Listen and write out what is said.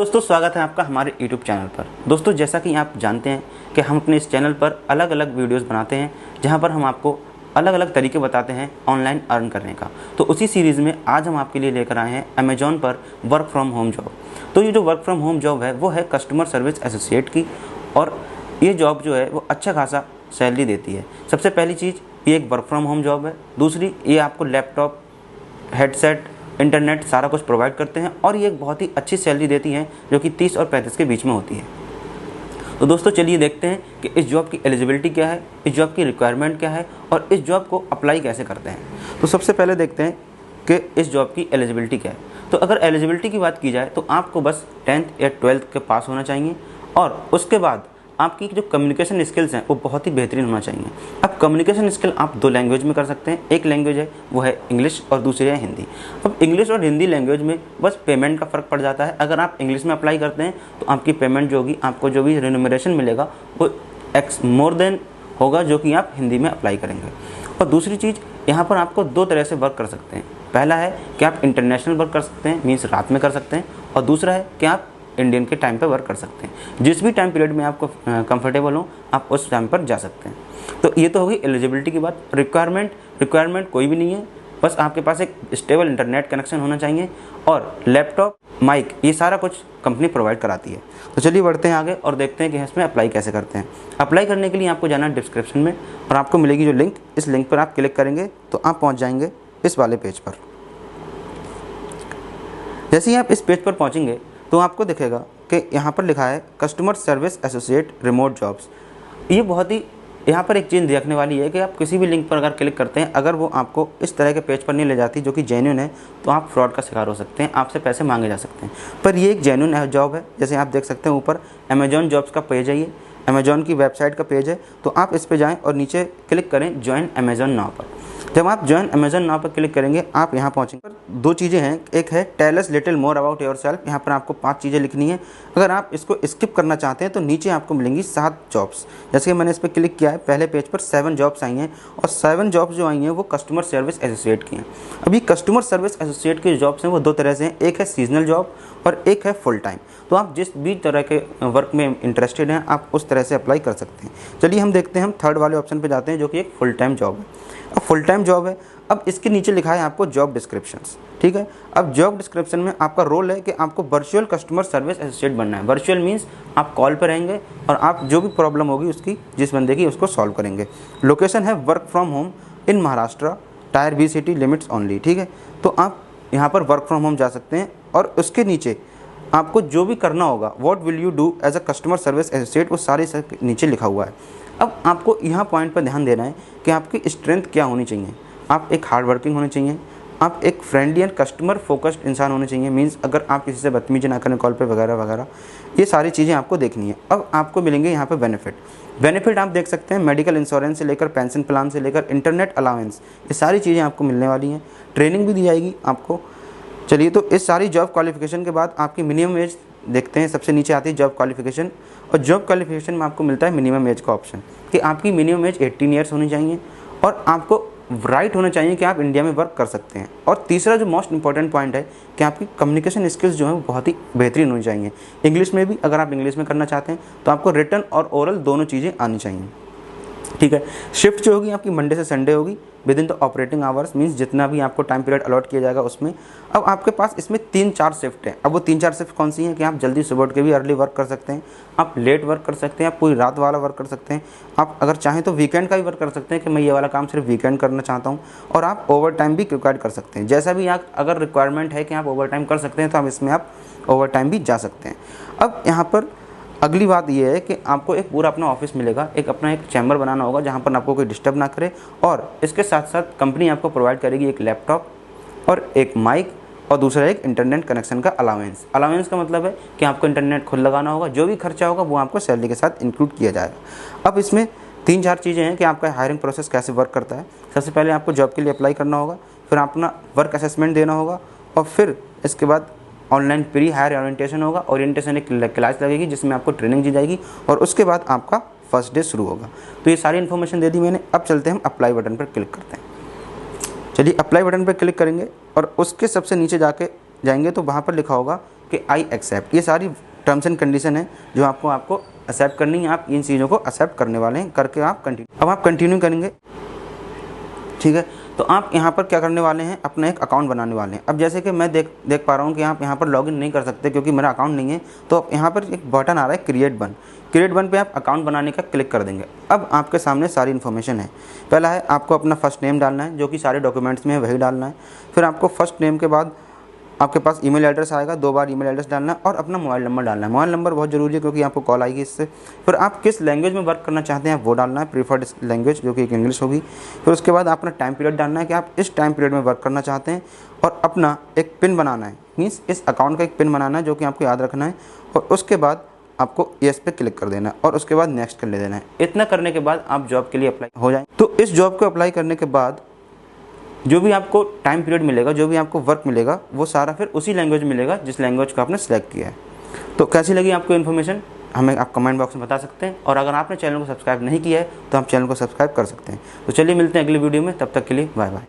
दोस्तों स्वागत है आपका हमारे YouTube चैनल पर। दोस्तों जैसा कि आप जानते हैं कि हम अपने इस चैनल पर अलग अलग वीडियोस बनाते हैं जहां पर हम आपको अलग अलग तरीके बताते हैं ऑनलाइन अर्न करने का। तो उसी सीरीज़ में आज हम आपके लिए लेकर आए हैं अमेजॉन पर वर्क फ्रॉम होम जॉब। तो ये जो वर्क फ्रॉम होम जॉब है वो है कस्टमर सर्विस एसोसिएट की, और ये जॉब जो है वो अच्छा खासा सैलरी देती है। सबसे पहली चीज़, ये एक वर्क फ्रॉम होम जॉब है। दूसरी, ये आपको लैपटॉप, हेडसेट, इंटरनेट सारा कुछ प्रोवाइड करते हैं, और ये एक बहुत ही अच्छी सैलरी देती हैं जो कि 30 और 35 के बीच में होती है। तो दोस्तों चलिए देखते हैं कि इस जॉब की एलिजिबिलिटी क्या है, इस जॉब की रिक्वायरमेंट क्या है और इस जॉब को अप्लाई कैसे करते हैं। तो सबसे पहले देखते हैं कि इस जॉब की एलिजिबिलिटी क्या है। तो अगर एलिजिबिलिटी की बात की जाए तो आपको बस 10th या 12th के पास होना चाहिए, और उसके बाद आपकी जो कम्युनिकेशन स्किल्स हैं वो बहुत ही बेहतरीन होना चाहिए। अब कम्युनिकेशन स्किल आप 2 लैंग्वेज में कर सकते हैं। एक लैंग्वेज है वो है इंग्लिश और दूसरी है हिंदी। अब इंग्लिश और हिंदी लैंग्वेज में बस पेमेंट का फ़र्क पड़ जाता है। अगर आप इंग्लिश में अप्लाई करते हैं तो आपकी पेमेंट जो होगी, आपको जो भी रिन्यूमरेशन मिलेगा वो मोर देन होगा जो कि आप हिंदी में अप्लाई करेंगे। और दूसरी चीज़, यहाँ पर आपको 2 तरह से वर्क कर सकते हैं। पहला है कि आप इंटरनेशनल वर्क कर सकते हैं, मीन्स रात में कर सकते हैं, और दूसरा है कि आप इंडियन के टाइम पे वर्क कर सकते हैं। जिस भी टाइम पीरियड में आपको कंफर्टेबल हो आप उस टाइम पर जा सकते हैं। तो ये तो होगी एलिजिबिलिटी की बात। रिक्वायरमेंट कोई भी नहीं है, बस आपके पास एक स्टेबल इंटरनेट कनेक्शन होना चाहिए, और लैपटॉप, माइक, ये सारा कुछ कंपनी प्रोवाइड कराती है। तो चलिए बढ़ते हैं आगे और देखते हैं कि इसमें अप्लाई कैसे करते हैं। अप्लाई करने के लिए आपको जाना है डिस्क्रिप्शन में, और आपको मिलेगी जो लिंक, इस लिंक पर आप क्लिक करेंगे तो आप पहुँच जाएंगे इस वाले पेज पर। जैसे ही आप इस पेज पर पहुँचेंगे तो आपको दिखेगा कि यहाँ पर लिखा है customer service associate remote jobs. ये बहुत ही यहाँ पर एक चीज़ देखने वाली है कि आप किसी भी लिंक पर अगर क्लिक करते हैं, अगर वो आपको इस तरह के पेज पर नहीं ले जाती जो कि जेन्युइन है, तो आप फ्रॉड का शिकार हो सकते हैं, आपसे पैसे मांगे जा सकते हैं। पर ये एक जेन्युइन जॉब है। जैसे आप देख सकते हैं ऊपर अमेजॉन जॉब्स का पेज है, ये अमेजॉन की वेबसाइट का पेज है। तो आप इस पर जाएँ और नीचे क्लिक करें ज्वाइन अमेजॉन नाउ पर। जब आप ज्वाइन अमेजॉन नाउ पर क्लिक करेंगे आप यहाँ पहुँचेंगे। 2 चीज़ें हैं, एक है tell us little more about yourself. यहाँ पर आपको 5 चीज़ें लिखनी है। अगर आप इसको स्किप करना चाहते हैं तो नीचे आपको मिलेंगी 7 जॉब्स। जैसे कि मैंने इस पर क्लिक किया है, पहले पेज पर 7 जॉब्स आई हैं, और 7 जॉब्स जो आई हैं वो कस्टमर सर्विस एसोसिएट की हैं। अभी कस्टमर सर्विस एसोसिएट की जॉब्स हैं वो 2 तरह से हैं, एक है सीजनल जॉब और एक है फुल टाइम। तो आप जिस भी तरह के वर्क में इंटरेस्टेड हैं आप उस तरह से अप्लाई कर सकते हैं। चलिए हम देखते हैं, हम 3rd वाले ऑप्शन पर जाते हैं जो कि एक फुल टाइम जॉब है। अब फुल टाइम जॉब है। अब इसके नीचे लिखा है आपको जॉब डिस्क्रिप्शंस, ठीक है। अब जॉब डिस्क्रिप्शन में आपका रोल है कि आपको वर्चुअल कस्टमर सर्विस एसोसिएट बनना है। वर्चुअल मीन्स आप कॉल पर रहेंगे और आप जो भी प्रॉब्लम होगी उसकी, जिस बंदे की, उसको सॉल्व करेंगे। लोकेशन है work from home in Maharashtra, tyre B city limits only, ठीक है। तो आप यहाँ पर वर्क फ्रॉम होम जा सकते हैं, और उसके नीचे आपको जो भी करना होगा, what will you do as a customer service associate, वो सारे नीचे लिखा हुआ है। अब आपको यहाँ पॉइंट पर ध्यान देना है कि आपकी स्ट्रेंथ क्या होनी चाहिए। आप एक हार्ड वर्किंग होने चाहिए, आप एक फ्रेंडली एंड कस्टमर फोकस्ड इंसान होने चाहिए। मीन्स अगर आप किसी से बदतमीजी ना करें कॉल पे वगैरह वगैरह, ये सारी चीज़ें आपको देखनी है। अब आपको मिलेंगे यहाँ पे बेनिफिट आप देख सकते हैं, मेडिकल इंश्योरेंस से लेकर पेंशन प्लान से लेकर इंटरनेट अलाउंस, ये सारी चीज़ें आपको मिलने वाली हैं। ट्रेनिंग भी दी जाएगी आपको। चलिए, तो इस सारी जॉब क्वालिफिकेशन के बाद आपकी मिनिमम एज देखते हैं। सबसे नीचे आती है जॉब क्वालिफिकेशन, और जॉब क्वालिफिकेशन में आपको मिलता है मिनिमम एज का ऑप्शन, कि आपकी मिनिमम एज 18 ईयर्स होनी चाहिए, और आपको राइट होना चाहिए कि आप इंडिया में वर्क कर सकते हैं। और तीसरा जो मोस्ट इंपॉर्टेंट पॉइंट है कि आपकी कम्युनिकेशन स्किल्स जो है वो बहुत ही बेहतरीन होनी चाहिए। इंग्लिश में भी, अगर आप इंग्लिश में करना चाहते हैं तो आपको रिटन और ओरल दोनों चीज़ें आनी चाहिए, ठीक है। शिफ्ट जो होगी आपकी मंडे से संडे होगी, with in the operating hours, means जितना भी आपको टाइम पीरियड अलॉट किया जाएगा उसमें। अब आपके पास इसमें 3-4 शिफ्ट हैं। अब वो 3-4 शिफ्ट कौन सी हैं कि आप जल्दी सुबह उठ के भी अर्ली वर्क कर सकते हैं, आप लेट वर्क कर सकते हैं, आप पूरी रात वाला वर्क कर सकते हैं, आप अगर चाहें तो वीकेंड का भी वर्क कर सकते हैं कि मैं ये वाला काम सिर्फ वीकेंड करना चाहता हूँ, और आप ओवर टाइम भी रिक्वायर कर सकते हैं। जैसा भी आप, अगर रिक्वायरमेंट है कि आप ओवर टाइम कर सकते हैं तो आप इसमें आप ओवर टाइम भी जा सकते हैं। अब यहाँ पर अगली बात यह है कि आपको एक पूरा अपना ऑफिस मिलेगा, एक अपना एक चैम्बर बनाना होगा जहाँ पर आपको कोई डिस्टर्ब ना करे, और इसके साथ साथ कंपनी आपको प्रोवाइड करेगी एक लैपटॉप और एक माइक, और दूसरा एक इंटरनेट कनेक्शन का अलाउंस। अलाउंस का मतलब है कि आपको इंटरनेट खुद लगाना होगा, जो भी खर्चा होगा वो आपको सैलरी के साथ इंक्लूड किया जाएगा। अब इसमें 3-4 चीज़ें हैं कि आपका हायरिंग प्रोसेस कैसे वर्क करता है। सबसे पहले आपको जॉब के लिए अप्लाई करना होगा, फिर अपना वर्क असेसमेंट देना होगा, और फिर इसके बाद ऑनलाइन प्री हायर ओरिएंटेशन होगा। ओरिएंटेशन एक क्लास लगेगी जिसमें आपको ट्रेनिंग दी जाएगी, और उसके बाद आपका फर्स्ट डे शुरू होगा। तो ये सारी इन्फॉर्मेशन दे दी मैंने। अब चलते हैं, हम अप्लाई बटन पर क्लिक करते हैं। चलिए अप्लाई बटन पर क्लिक करेंगे, और उसके सबसे नीचे जाएंगे तो वहाँ पर लिखा होगा कि आई एक्सेप्ट। ये सारी टर्म्स एंड कंडीशन है जो आपको एक्सेप्ट करनी है। आप इन चीज़ों को एक्सेप्ट करने वाले हैं, करके आप कंटिन्यू। अब आप कंटिन्यू करेंगे, ठीक है। तो आप यहाँ पर क्या करने वाले हैं, अपना एक अकाउंट बनाने वाले हैं। अब जैसे कि मैं देख पा रहा हूँ कि आप यहाँ पर लॉगिन नहीं कर सकते क्योंकि मेरा अकाउंट नहीं है। तो अब यहाँ पर एक बटन आ रहा है क्रिएट वन पे आप अकाउंट बनाने का क्लिक कर देंगे। अब आपके सामने सारी इन्फॉर्मेशन है। पहला है आपको अपना फर्स्ट नेम डालना है, जो कि सारे डॉक्यूमेंट्स में है वही डालना है। फिर आपको फर्स्ट नेम के बाद आपके पास ईमेल एड्रेस आएगा, 2 बार ईमेल एड्रेस डालना है और अपना मोबाइल नंबर डालना है। मोबाइल नंबर बहुत ज़रूरी है क्योंकि आपको कॉल आएगी इससे। फिर आप किस लैंग्वेज में वर्क करना चाहते हैं वो डालना है, प्रीफर्ड लैंग्वेज जो कि एक इंग्लिश होगी। फिर उसके बाद अपना टाइम पीरियड डालना है कि आप इस टाइम पीरियड में वर्क करना चाहते हैं, और अपना एक पिन बनाना है, मीन्स इस अकाउंट का एक पिन बनाना है जो कि आपको याद रखना है। और उसके बाद आपको येस पे क्लिक कर देना है और उसके बाद नेक्स्ट कर ले देना है। इतना करने के बाद आप जॉब के लिए अप्लाई हो जाए। तो इस जॉब को अप्लाई करने के बाद जो भी आपको टाइम पीरियड मिलेगा, जो भी आपको वर्क मिलेगा, वो सारा फिर उसी लैंग्वेज मिलेगा जिस लैंग्वेज को आपने सेलेक्ट किया है। तो कैसी लगी आपको इन्फॉर्मेशन, हमें आप कमेंट बॉक्स में बता सकते हैं। और अगर आपने चैनल को सब्सक्राइब नहीं किया है तो आप चैनल को सब्सक्राइब कर सकते हैं। तो चलिए मिलते हैं अगली वीडियो में, तब तक के लिए बाय बाय।